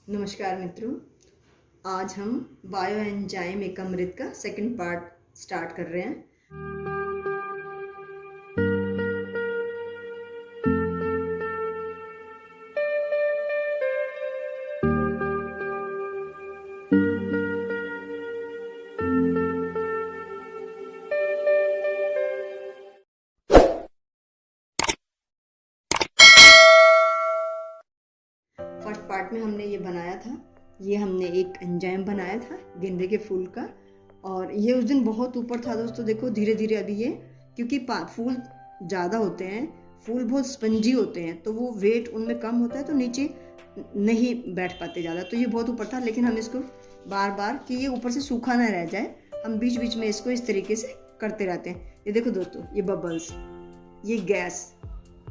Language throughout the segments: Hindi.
नमस्कार मित्रों, आज हम बायो एंजाइम एक अमृत का सेकंड पार्ट स्टार्ट कर रहे हैं। फर्स्ट पार्ट में हमने ये बनाया था, ये हमने एक एंजाइम बनाया था गेंदे के फूल का, और ये उस दिन बहुत ऊपर था दोस्तों। देखो धीरे धीरे अभी ये, क्योंकि फूल ज़्यादा होते हैं, फूल बहुत स्पंजी होते हैं, तो वो वेट उनमें कम होता है, तो नीचे नहीं बैठ पाते ज़्यादा। तो ये बहुत ऊपर था, लेकिन हम इसको बार बार कि ये ऊपर से सूखा ना रह जाए, हम बीच बीच में इसको इस तरीके से करते रहते हैं। ये देखो दोस्तों, ये बबल्स, ये गैस,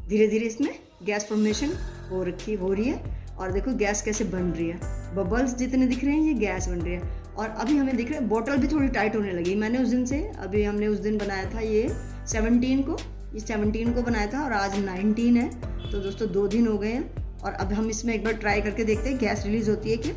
धीरे धीरे इसमें गैस फॉर्मेशन हो रही है। और देखो गैस कैसे बन रही है, बबल्स जितने दिख रहे हैं ये गैस बन रही है। और अभी हमें दिख रहा है बोतल भी थोड़ी टाइट होने लगी। मैंने उस दिन से, अभी हमने उस दिन बनाया था ये 17 को बनाया था, और आज 19 है, तो दोस्तों 2 दिन हो गए हैं। और अब हम इसमें एक बार ट्राई करके देखते हैं गैस रिलीज होती है कि।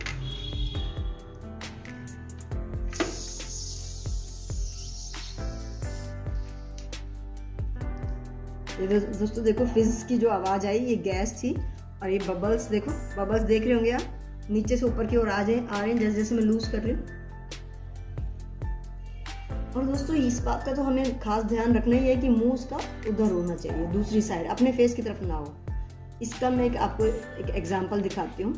ये दोस्तों देखो फिज़ की जो आवाज़ आई, ये गैस थी। और ये बबल्स देखो, बबल्स देख रहे होंगे आप, नीचे से ऊपर की ओर आ रहे हैं जैसे जैसे मैं लूज कर रही हूँ। और दोस्तों इस बात का तो हमें खास ध्यान रखना ही है कि मुंह उसका उधर होना चाहिए, दूसरी साइड, अपने फेस की तरफ ना हो। इसका मैं आपको एक एग्जांपल दिखाती हूँ।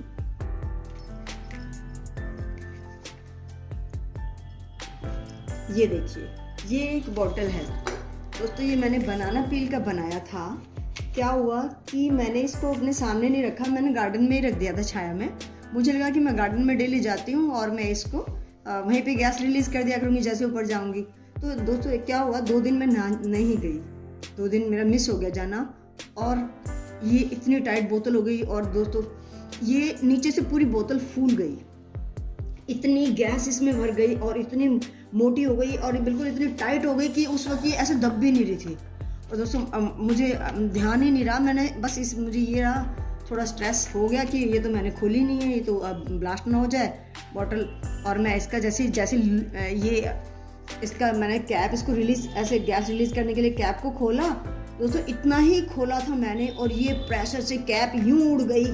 ये देखिए, ये एक बॉटल है दोस्तों, ये मैंने बनाना पील का बनाया था। क्या हुआ कि मैंने इसको अपने सामने नहीं रखा, मैंने गार्डन में ही रख दिया था छाया में। मुझे लगा कि मैं गार्डन में डेली जाती हूँ और मैं इसको वहीं पे गैस रिलीज कर दिया करूँगी जैसे ऊपर जाऊँगी। तो दोस्तों क्या हुआ, 2 दिन मैं नहीं गई, 2 दिन मेरा मिस हो गया जाना। और ये इतनी टाइट बोतल हो गई, और दोस्तों ये नीचे से पूरी बोतल फूल गई, इतनी गैस इसमें भर गई और इतनी मोटी हो गई और बिल्कुल इतनी टाइट हो गई कि उस वक्त ये ऐसे दब भी नहीं रही थी। और दोस्तों मुझे ध्यान ही नहीं रहा, मैंने बस मुझे ये रहा, थोड़ा स्ट्रेस हो गया कि ये तो मैंने खोली नहीं है, ये तो अब ब्लास्ट ना हो जाए बॉटल। और मैं इसका जैसे ये इसका मैंने कैप, इसको रिलीज, ऐसे गैस रिलीज करने के लिए कैप को खोला दोस्तों, इतना ही खोला था मैंने, और ये प्रेशर से कैप यूं उड़ गई,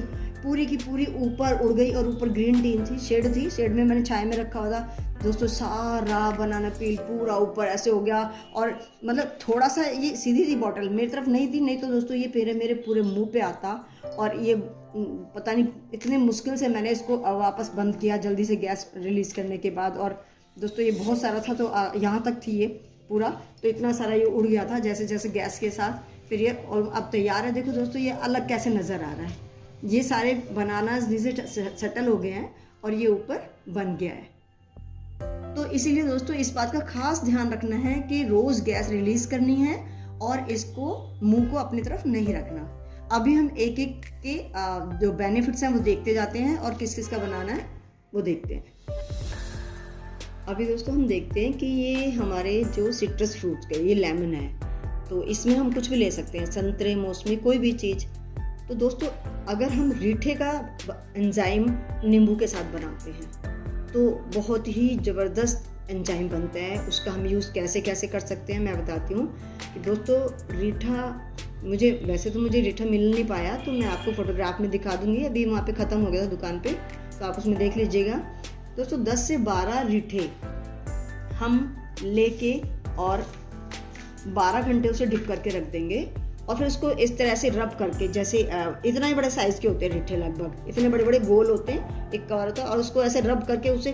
पूरी की पूरी ऊपर उड़ गई। और ऊपर ग्रीन टीन थी, शेड में मैंने छाया में रखा हुआ था दोस्तों, सारा बनाना पील पूरा ऊपर ऐसे हो गया। और मतलब थोड़ा सा, ये सीधी थी बॉटल, मेरी तरफ नहीं थी, नहीं तो दोस्तों ये मेरे पूरे मुंह पे आता। और ये पता नहीं इतने मुश्किल से मैंने इसको वापस बंद किया जल्दी से गैस रिलीज करने के बाद। और दोस्तों ये बहुत सारा था, तो यहाँ तक थी ये पूरा, तो इतना सारा ये उड़ गया था जैसे जैसे गैस के साथ। फिर ये अब तैयार है। देखो दोस्तों ये अलग कैसे नज़र आ रहा है, ये सारे बनानास नीचे सेटल हो गए हैं और ये ऊपर बन गया है। तो इसीलिए दोस्तों इस बात का खास ध्यान रखना है कि रोज गैस रिलीज करनी है और इसको मुंह को अपनी तरफ नहीं रखना। अभी हम एक एक के जो बेनिफिट्स हैं वो देखते जाते हैं, और किस किस का बनाना है वो देखते हैं। अभी दोस्तों हम देखते हैं कि ये हमारे जो सिट्रस फ्रूट्स के, ये लेमन है, तो इसमें हम कुछ भी ले सकते हैं, संतरे, मौसमी, कोई भी चीज़। तो दोस्तों अगर हम रीठे का एंजाइम नींबू के साथ बनाते हैं तो बहुत ही ज़बरदस्त एंजाइम बनता है। उसका हम यूज़ कैसे कैसे कर सकते हैं मैं बताती हूँ। कि दोस्तों रीठा, वैसे तो मुझे रीठा मिल नहीं पाया, तो मैं आपको फोटोग्राफ में दिखा दूँगी। अभी वहाँ पे ख़त्म हो गया था दुकान पे, तो आप उसमें देख लीजिएगा। दोस्तों 10 से 12 रीठे हम लेके और 12 घंटे उसे डिप करके रख देंगे, और फिर उसको इस तरह से रब करके, जैसे इतना ही बड़े साइज़ के होते हैं रीठे, लगभग इतने बड़े बड़े गोल होते हैं, एक कवर होता है, और उसको ऐसे रब करके उसे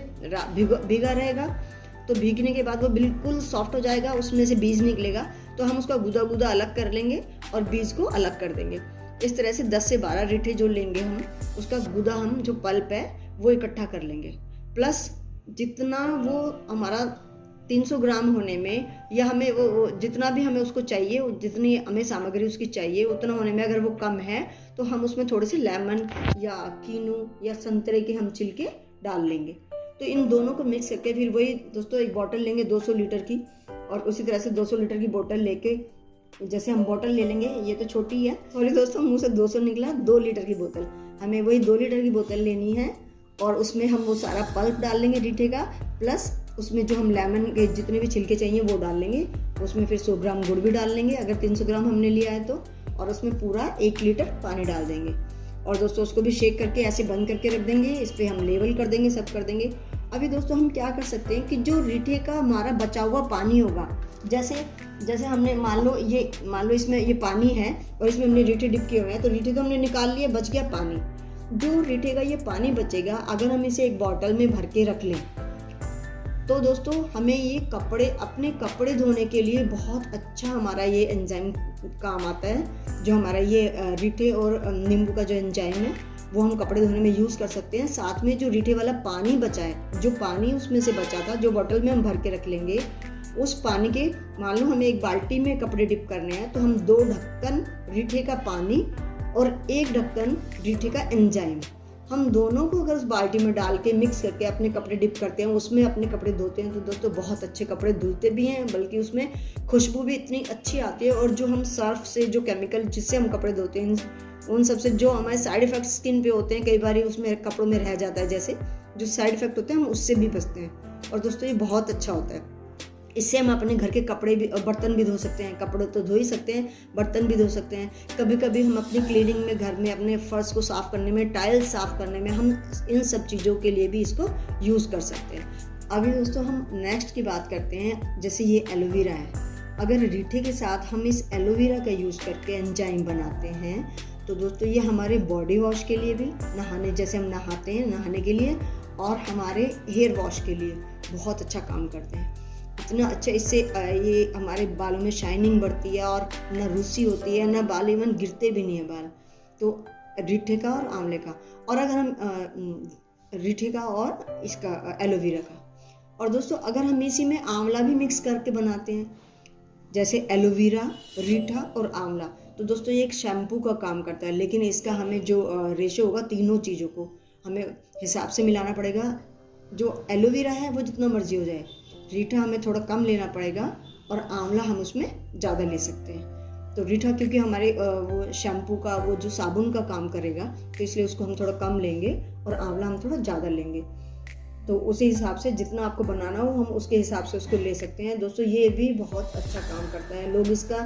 भीगा रहेगा। तो भीगने के बाद वो बिल्कुल सॉफ्ट हो जाएगा, उसमें से बीज निकलेगा, तो हम उसका गुदा गुदा अलग कर लेंगे और बीज को अलग कर देंगे। इस तरह से 10 से 12 रीठे जो लेंगे हम, उसका गुदा, हम जो पल्प है वो इकट्ठा कर लेंगे, प्लस जितना वो हमारा 300 ग्राम होने में, या हमें वो जितना भी हमें उसको चाहिए, जितनी हमें सामग्री उसकी चाहिए उतना होने में, अगर वो कम है तो हम उसमें थोड़े से लेमन या कीनू या संतरे के हम छिलके डाल लेंगे। तो इन दोनों को मिक्स करके फिर वही दोस्तों एक बोतल लेंगे 200 लीटर की, और उसी तरह से 200 लीटर की बोतल लेके, जैसे हम बोतल ले लेंगे, ये तो छोटी है, सॉरी दोस्तों मुँह से 200 निकला, 2 लीटर की बोतल, हमें वही 2 लीटर की बोतल लेनी है। और उसमें हम वो सारा पल्प डाल लेंगे रीठे का, प्लस उसमें जो हम लेमन के जितने भी छिलके चाहिए वो डाल लेंगे। उसमें फिर 100 ग्राम गुड़ भी डाल लेंगे अगर 300 ग्राम हमने लिया है तो, और उसमें पूरा 1 लीटर पानी डाल देंगे। और दोस्तों उसको भी शेक करके ऐसे बंद करके रख देंगे। इस पर हम लेवल कर देंगे, सब कर देंगे। अभी दोस्तों हम क्या कर सकते हैं कि जो रीठे का हमारा बचा हुआ पानी होगा, जैसे हमने मान लो इसमें ये पानी है और इसमें हमने रीठे डिप किए हुए हैं, तो रीठे तो हमने निकाल लिए, बच गया पानी। जो रीठे का ये पानी बचेगा, अगर हम इसे एक बॉटल में भर के रख लें तो दोस्तों हमें ये अपने कपड़े धोने के लिए बहुत अच्छा हमारा ये एंजाइम काम आता है। जो हमारा ये रीठे और नींबू का जो एंजाइम है वो हम कपड़े धोने में यूज़ कर सकते हैं। साथ में जो रीठे वाला पानी बचा है, जो पानी उसमें से बचा था, जो बॉटल में हम भर के रख लेंगे, उस पानी के मान लो हमें एक बाल्टी में कपड़े डिप करने हैं तो हम 2 ढक्कन रीठे का पानी और 1 ढक्कन रीठे का एंजाइम, हम दोनों को अगर उस बाल्टी में डाल के मिक्स करके अपने कपड़े डिप करते हैं, उसमें अपने कपड़े धोते हैं, तो दोस्तों बहुत अच्छे कपड़े धुलते भी हैं, बल्कि उसमें खुशबू भी इतनी अच्छी आती है। और जो हम सर्फ से जो केमिकल जिससे हम कपड़े धोते हैं, उन सबसे जो हमारे साइड इफेक्ट स्किन पे होते हैं, कई बार उसमें कपड़ों में रह जाता है, जैसे जो साइड इफेक्ट होते हैं हम उससे भी बचते हैं। और दोस्तों ये बहुत अच्छा होता है। इससे हम अपने घर के कपड़े भी और बर्तन भी धो सकते हैं। कपड़े तो धो ही सकते हैं, बर्तन भी धो सकते हैं। कभी कभी हम अपनी क्लीनिंग में, घर में अपने फर्श को साफ़ करने में, टाइल्स साफ़ करने में, हम इन सब चीज़ों के लिए भी इसको यूज़ कर सकते हैं। अभी दोस्तों हम नेक्स्ट की बात करते हैं। जैसे ये एलोवेरा है, अगर रीठे के साथ हम इस एलोवेरा का यूज़ करके एंजाइम बनाते हैं तो दोस्तों ये हमारे बॉडी वॉश के लिए भी, नहाने जैसे हम नहाते हैं नहाने के लिए, और हमारे हेयर वॉश के लिए बहुत अच्छा काम करते हैं। इतना अच्छा, इससे ये हमारे बालों में शाइनिंग बढ़ती है और ना रूसी होती है, ना बाल इवन गिरते भी नहीं है बाल। तो रीठे का और आंवले का, और अगर हम रीठे का और इसका एलोवेरा का, और दोस्तों अगर हम इसी में आंवला भी मिक्स करके बनाते हैं, जैसे एलोवेरा, रीठा और आंवला, तो दोस्तों ये एक शैम्पू का काम करता है। लेकिन इसका हमें जो रेशो होगा, तीनों चीज़ों को हमें हिसाब से मिलाना पड़ेगा। जो एलोवेरा है वो जितना मर्जी हो जाए, रीठा हमें थोड़ा कम लेना पड़ेगा, और आंवला हम उसमें ज़्यादा ले सकते हैं। तो रीठा क्योंकि हमारे वो शैम्पू का, वो जो साबुन का काम करेगा, तो इसलिए उसको हम थोड़ा कम लेंगे, और आंवला हम थोड़ा ज़्यादा लेंगे। तो उसी हिसाब से जितना आपको बनाना हो हम उसके हिसाब से उसको ले सकते हैं। दोस्तों ये भी बहुत अच्छा काम करता है। लोग इसका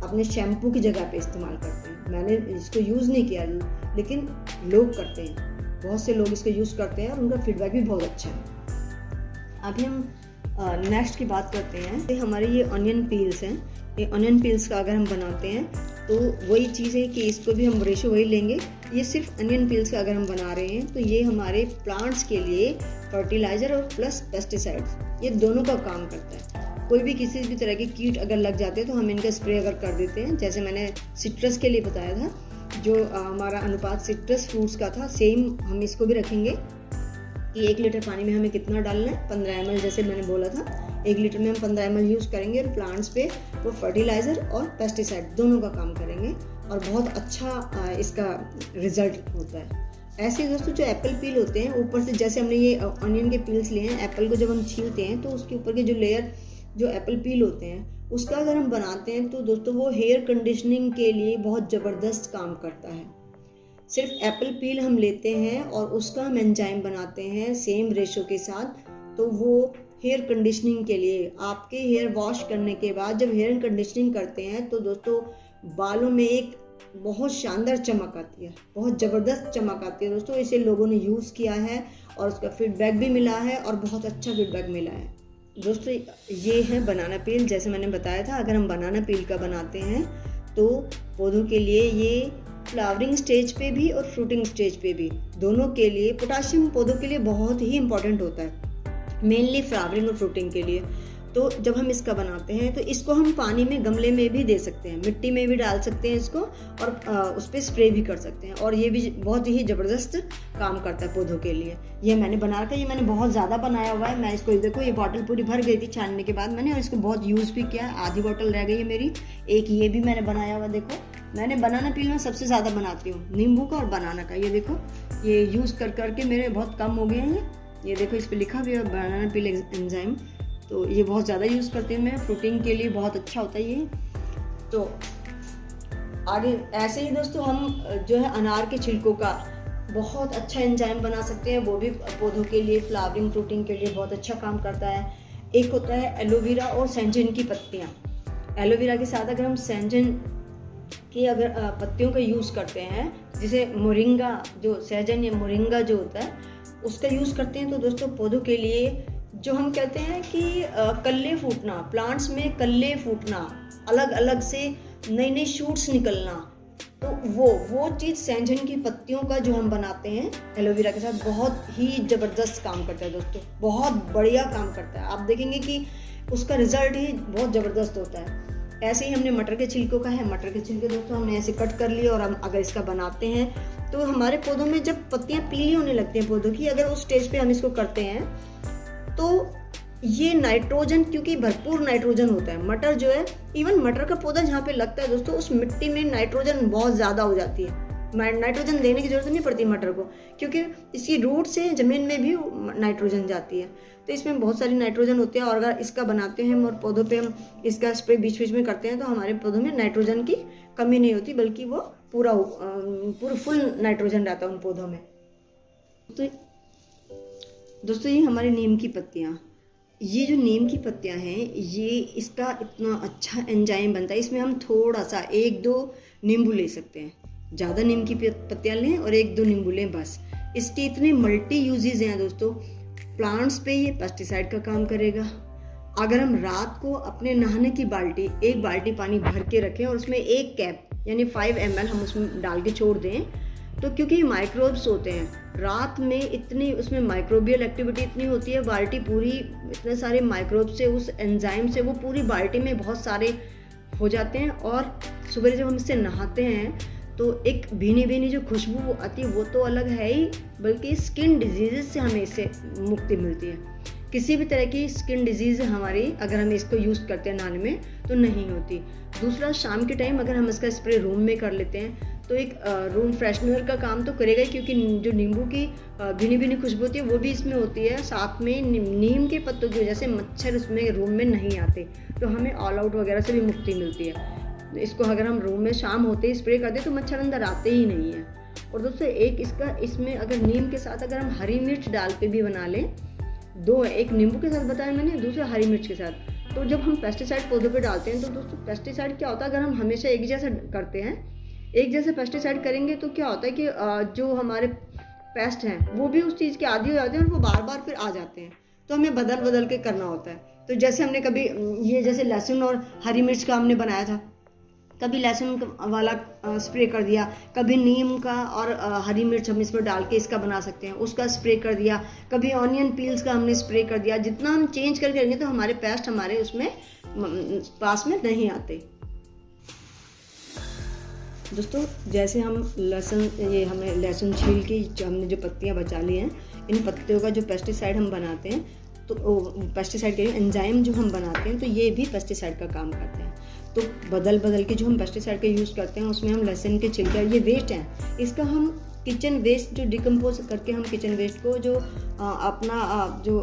अपने शैम्पू की जगह पे इस्तेमाल करते हैं। मैंने इसको यूज़ नहीं किया, लेकिन लोग करते हैं, बहुत से लोग इसको यूज़ करते हैं और उनका फीडबैक भी बहुत अच्छा है। अभी हम नेक्स्ट की बात करते हैं। तो हमारे ये ऑनियन पील्स हैं, ये ऑनियन पील्स का अगर हम बनाते हैं तो वही चीज़ है कि इसको भी हम रेशो वही लेंगे। ये सिर्फ ऑनियन पील्स का अगर हम बना रहे हैं तो ये हमारे प्लांट्स के लिए फर्टिलाइज़र और प्लस पेस्टिसाइड्स, ये दोनों का काम करता है। कोई भी किसी भी तरह के कीट अगर लग जाते हैं तो हम इनका स्प्रे अगर कर देते हैं, जैसे मैंने सिट्रस के लिए बताया था, जो हमारा अनुपात सिट्रस फ्रूट्स का था, सेम हम इसको भी रखेंगे कि 1 लीटर पानी में हमें कितना डालना है, 15 ml, जैसे मैंने बोला था 1 लीटर में हम 15 ml यूज़ करेंगे, और प्लांट्स पे वो फर्टिलाइज़र और पेस्टिसाइड दोनों का काम करेंगे, और बहुत अच्छा इसका रिजल्ट होता है। ऐसे दोस्तों जो एप्पल पील होते हैं, ऊपर से जैसे हमने ये ऑनियन के पील्स लिए हैं, एप्पल को जब हम छीलते हैं तो उसके ऊपर के जो लेयर जो एप्पल पील होते हैं, उसका अगर हम बनाते हैं तो दोस्तों वो हेयर कंडीशनिंग के लिए बहुत ज़बरदस्त काम करता है। सिर्फ एप्पल पील हम लेते हैं और उसका हम एंजाइम बनाते हैं सेम रेशो के साथ, तो वो हेयर कंडीशनिंग के लिए, आपके हेयर वॉश करने के बाद जब हेयर कंडीशनिंग करते हैं तो दोस्तों बालों में एक बहुत शानदार चमक आती है, बहुत ज़बरदस्त चमक आती है। दोस्तों इसे लोगों ने यूज़ किया है और उसका फीडबैक भी मिला है, और बहुत अच्छा फीडबैक मिला है। दोस्तों ये है बनाना पील। जैसे मैंने बताया था, अगर हम बनाना पील का बनाते हैं तो पौधों के लिए ये फ्लावरिंग स्टेज पे भी और फ्रूटिंग स्टेज पे भी, दोनों के लिए पोटाशियम पौधों के लिए बहुत ही इंपॉर्टेंट होता है, मेनली फ्लावरिंग और फ्रूटिंग के लिए। तो जब हम इसका बनाते हैं तो इसको हम पानी में, गमले में भी दे सकते हैं, मिट्टी में भी डाल सकते हैं इसको, और उस पर स्प्रे भी कर सकते हैं, और ये भी बहुत ही ज़बरदस्त काम करता है पौधों के लिए। ये मैंने बना रखा है, ये मैंने बहुत ज़्यादा बनाया हुआ है। मैं इसको देखो, ये बॉटल पूरी भर गई थी छानने के बाद मैंने, और इसको बहुत यूज़ भी किया। आधी बॉटल रह गई है मेरी, एक ये भी मैंने बनाया हुआ। देखो मैंने बनाना पील में सबसे ज़्यादा बनाती हूँ, नींबू का और बनाना का। ये देखो ये यूज़ कर करके मेरे बहुत कम हो गए हैं। ये देखो इस पर लिखा भी है बनाना पील एंजाइम, तो ये बहुत ज़्यादा यूज़ करती हूँ मैं, फ्रूटिंग के लिए बहुत अच्छा होता है ये। तो आगे ऐसे ही दोस्तों हम जो है अनार के छिलकों का बहुत अच्छा एंजाइम बना सकते हैं, वो भी पौधों के लिए, फ्लावरिंग फ्रूटिंग के लिए बहुत अच्छा काम करता है। एक होता है एलोवेरा और सैंजन की पत्तियाँ। एलोवेरा के साथ अगर हम सैंजन की अगर पत्तियों का यूज़ करते हैं, जिसे मोरिंगा, जो सहजन या मोरिंगा जो होता है उसका यूज़ करते हैं, तो दोस्तों पौधों के लिए जो हम कहते हैं कि कल्ले फूटना, प्लांट्स में कल्ले फूटना, अलग अलग से नई नई शूट्स निकलना, तो वो चीज़ सैंजन की पत्तियों का जो हम बनाते हैं एलोवेरा के साथ, बहुत ही ज़बरदस्त काम करता है दोस्तों, बहुत बढ़िया काम करता है। आप देखेंगे कि उसका रिजल्ट ही बहुत ज़बरदस्त होता है। ऐसे ही हमने मटर के छिलकों का है, मटर के छिलके दोस्तों हमने ऐसे कट कर लिए और हम अगर इसका बनाते हैं तो हमारे पौधों में जब पत्तियां पीली होने लगती हैं पौधों की, अगर उस स्टेज पे हम इसको करते हैं तो ये नाइट्रोजन, क्योंकि भरपूर नाइट्रोजन होता है मटर जो है, इवन मटर का पौधा जहाँ पे लगता है दोस्तों उस मिट्टी में नाइट्रोजन बहुत ज़्यादा हो जाती है। नाइट्रोजन देने की जरूरत नहीं पड़ती मटर को, क्योंकि इसकी रूट से ज़मीन में भी नाइट्रोजन जाती है, तो इसमें बहुत सारी नाइट्रोजन होती है। और अगर इसका बनाते हैं हम और पौधों पे हम इसका स्प्रे बीच बीच में करते हैं तो हमारे पौधों में नाइट्रोजन की कमी नहीं होती, बल्कि वो पूरा फुल नाइट्रोजन रहता है उन पौधों में। तो दोस्तों ये हमारी नीम की पत्तियाँ, ये जो नीम की पत्तियाँ हैं, ये इसका इतना अच्छा एंजाइम बनता है। इसमें हम थोड़ा सा 1-2 नींबू ले सकते हैं, ज़्यादा नीम की पत्तियाँ लें और 1-2 नींबू लें बस। इसके इतने मल्टी यूजेस हैं दोस्तों। प्लांट्स पे ये पेस्टिसाइड का काम करेगा। अगर हम रात को अपने नहाने की बाल्टी, 1 बाल्टी पानी भर के रखें और उसमें 1 कैप यानी 5 ml हम उसमें डाल के छोड़ दें, तो क्योंकि माइक्रोब्स होते हैं रात में, इतनी उसमें माइक्रोबियल एक्टिविटी इतनी होती है, बाल्टी पूरी इतने सारे माइक्रोब से, उस एंजाइम से वो पूरी बाल्टी में बहुत सारे हो जाते हैं। और सुबह जब हम इससे नहाते हैं तो एक भीनी भीनी जो खुशबू आती है वो तो अलग है ही, बल्कि स्किन डिजीज़ से हमें इससे मुक्ति मिलती है। किसी भी तरह की स्किन डिजीज़ हमारी अगर हम इसको यूज़ करते हैं नहाने में तो नहीं होती। दूसरा, शाम के टाइम अगर हम इसका स्प्रे रूम में कर लेते हैं तो एक रूम फ्रेशनर का काम तो करेगा ही, क्योंकि जो नींबू की भीनी भीनी खुशबू होती है वो भी इसमें होती है। साथ में नीम के पत्तों की वजह से मच्छर उसमें रूम में नहीं आते, तो हमें ऑल आउट वगैरह से भी मुक्ति मिलती है। इसको अगर हम रूम में शाम होते ही स्प्रे कर दें तो मच्छर अंदर आते ही नहीं है। और दोस्तों एक इसमें अगर नीम के साथ अगर हम हरी मिर्च डाल के भी बना लें, 2 एक नींबू के साथ बताया मैंने, दूसरा हरी मिर्च के साथ, तो जब हम पेस्टिसाइड पौधों पे डालते हैं तो दोस्तों पेस्टिसाइड क्या होता है, अगर हम हमेशा एक जैसा करते हैं, एक जैसे पेस्टिसाइड करेंगे तो क्या होता है कि जो हमारे पेस्ट हैं वो भी उस चीज़ के आदी हो जाते हैं और वो बार बार फिर आ जाते हैं, तो हमें बदल बदल के करना होता है। तो जैसे हमने कभी ये जैसे लहसुन और हरी मिर्च का हमने बनाया था, कभी लहसुन वाला स्प्रे कर दिया, कभी नीम का और हरी मिर्च हम इसमें डाल के इसका बना सकते हैं, उसका स्प्रे कर दिया, कभी ऑनियन पील्स का हमने स्प्रे कर दिया। जितना हम चेंज करके करेंगे तो हमारे पेस्ट हमारे उसमें पास में नहीं आते। दोस्तों जैसे हम ये हमें लहसुन छील के हमने जो पत्तियां बचा ली हैं, इन पत्तियों का जो पेस्टिसाइड हम बनाते हैं, तो पेस्टिसाइड के एंजाइम जो हम बनाते हैं, तो ये भी पेस्टिसाइड का काम करते हैं। तो बदल बदल के जो हम पेस्टिसाइड का यूज़ करते हैं उसमें हम लहसुन के छिलके, ये वेस्ट हैं, इसका हम किचन वेस्ट जो डिकम्पोज करके हम किचन वेस्ट को जो अपना जो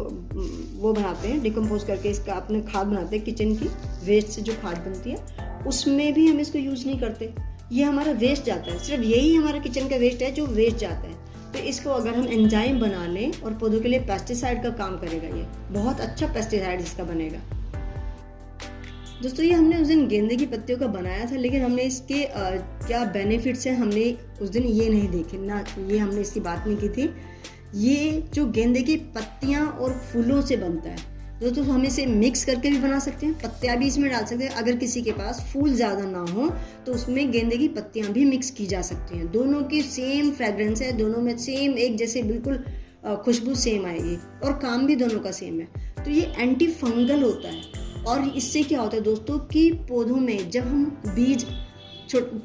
वो बनाते हैं, डिकम्पोज करके इसका अपने खाद बनाते हैं, किचन की वेस्ट से जो खाद बनती है उसमें भी हम इसको यूज़ नहीं करते, ये हमारा वेस्ट जाता है। सिर्फ यही हमारा किचन का वेस्ट है जो वेस्ट जाता है। तो इसको अगर हम एंजाइम बना लें और पौधों के लिए पेस्टिसाइड का काम करेगा, ये बहुत अच्छा पेस्टिसाइड इसका बनेगा। दोस्तों ये हमने उस दिन गेंदे की पत्तियों का बनाया था, लेकिन हमने इसके क्या बेनिफिट्स हैं हमने उस दिन ये नहीं देखे ना, ये हमने इसकी बात नहीं की थी। ये जो गेंदे की पत्तियां और फूलों से बनता है दोस्तों, हम इसे मिक्स करके भी बना सकते हैं, पत्तियां भी इसमें डाल सकते हैं। अगर किसी के पास फूल ज़्यादा ना हो तो उसमें गेंदे की पत्तियां भी मिक्स की जा सकती हैं। दोनों की सेम फ्रेग्रेंस है, दोनों में सेम एक जैसे बिल्कुल खुशबू सेम आएगी और काम भी दोनों का सेम है। तो ये एंटी फंगल होता है। और इससे क्या होता है दोस्तों कि पौधों में जब हम बीज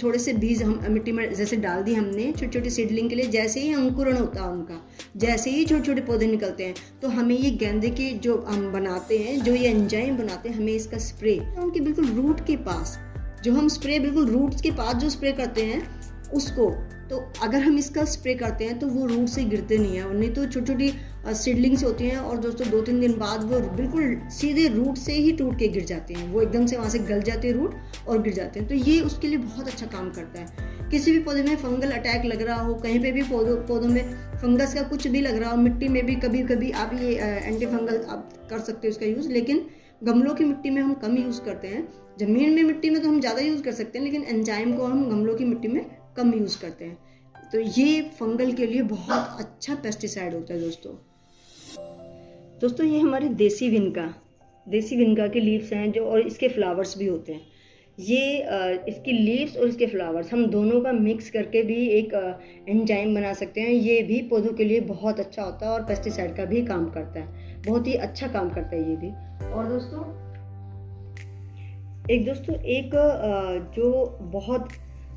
थोड़े से बीज हम मिट्टी में जैसे डाल दी हमने छोटे छोटे सीडलिंग के लिए, जैसे ही अंकुरण होता है उनका, जैसे ही छोटे छोटे पौधे निकलते हैं, तो हमें ये गेंदे के जो हम बनाते हैं, जो ये एंजाइम बनाते हैं, हमें इसका स्प्रे उनके बिल्कुल रूट के पास, जो हम स्प्रे बिल्कुल रूट्स के पास जो स्प्रे करते हैं उसको, तो अगर हम इसका स्प्रे करते हैं तो वो रूट से गिरते नहीं है, नहीं तो छोटी छोटी सीडलिंग्स होती हैं और दोस्तों 2-3 दिन बाद वो बिल्कुल सीधे रूट से ही टूट के गिर जाते हैं, वो एकदम से वहाँ से गल जाते हैं रूट और गिर जाते हैं। तो ये उसके लिए बहुत अच्छा काम करता है। किसी भी पौधे में फंगल अटैक लग रहा हो, कहीं पे भी पौधों में फंगस का कुछ भी लग रहा हो, मिट्टी में भी कभी कभी आप ये एंटी फंगल आप कर सकते हो इसका यूज़। लेकिन गमलों की मिट्टी में हम कम यूज़ करते हैं। ज़मीन में मिट्टी में तो हम ज़्यादा यूज़ कर सकते हैं, लेकिन एंजाइम को हम गमलों की मिट्टी में कम यूज़ करते हैं। तो ये फंगल के लिए बहुत अच्छा पेस्टिसाइड होता है दोस्तों। ये हमारे देसी विनका के लीव्स हैं जो, और इसके फ्लावर्स भी होते हैं। ये इसकी लीव्स और इसके फ्लावर्स हम दोनों का मिक्स करके भी एक एंजाइम बना सकते हैं। ये भी पौधों के लिए बहुत अच्छा होता है और पेस्टिसाइड का भी काम करता है, बहुत ही अच्छा काम करता है ये भी। और दोस्तों एक जो बहुत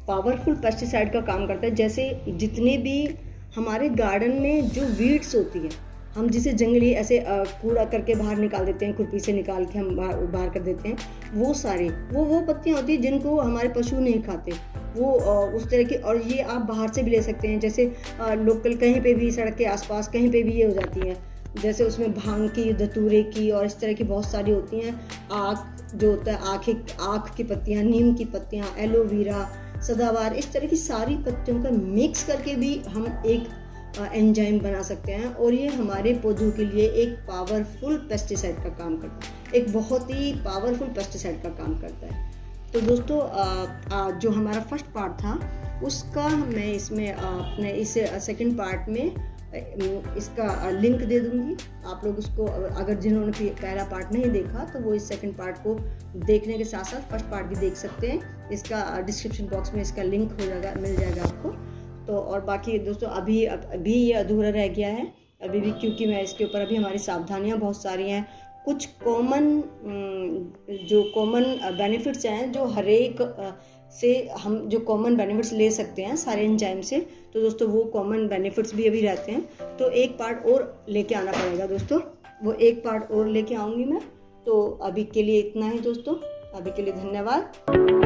पावरफुल पेस्टिसाइड का काम करता है, जैसे जितने भी हमारे गार्डन में जो वीड्स होती है, हम जिसे जंगली ऐसे कूड़ा करके बाहर निकाल देते हैं, खुरपी से निकाल के हम बाहर कर देते हैं, वो सारे वो पत्तियां होती हैं जिनको हमारे पशु नहीं खाते, वो उस तरह की। और ये आप बाहर से भी ले सकते हैं, जैसे लोकल कहीं पे भी सड़क के आसपास कहीं पे भी ये हो जाती हैं, जैसे उसमें भांग की, धतूरे की और इस तरह की बहुत सारी होती हैं। आँख जो होता है, आँख की पत्तियाँ, नीम की पत्तियाँ, एलोवेरा, सदाबहार, इस तरह की सारी पत्तियों का मिक्स करके भी हम एक एंजाइम बना सकते हैं। और ये हमारे पौधों के लिए एक पावरफुल पेस्टिसाइड का काम करता है, एक बहुत ही पावरफुल पेस्टिसाइड का काम करता है। तो दोस्तों जो हमारा फर्स्ट पार्ट था उसका मैं इसमें अपने इस सेकंड पार्ट में इसका लिंक दे दूंगी। आप लोग उसको अगर जिन्होंने पहला पार्ट नहीं देखा तो वो इस सेकंड पार्ट को देखने के साथ साथ फर्स्ट पार्ट भी देख सकते हैं। इसका डिस्क्रिप्शन बॉक्स में इसका लिंक हो जाएगा, मिल जाएगा आपको। तो और बाकी दोस्तों अभी ये अधूरा रह गया है अभी भी, क्योंकि मैं इसके ऊपर अभी हमारी सावधानियां बहुत सारी हैं। कुछ कॉमन बेनिफिट्स हैं जो हर एक से हम जो कॉमन बेनिफिट्स ले सकते हैं सारे एंजाइम से, तो दोस्तों वो कॉमन बेनिफिट्स भी अभी रहते हैं। तो एक पार्ट और लेके आना पड़ेगा दोस्तों, वो एक पार्ट और लेके आऊँगी मैं। तो अभी के लिए इतना ही दोस्तों, अभी के लिए धन्यवाद।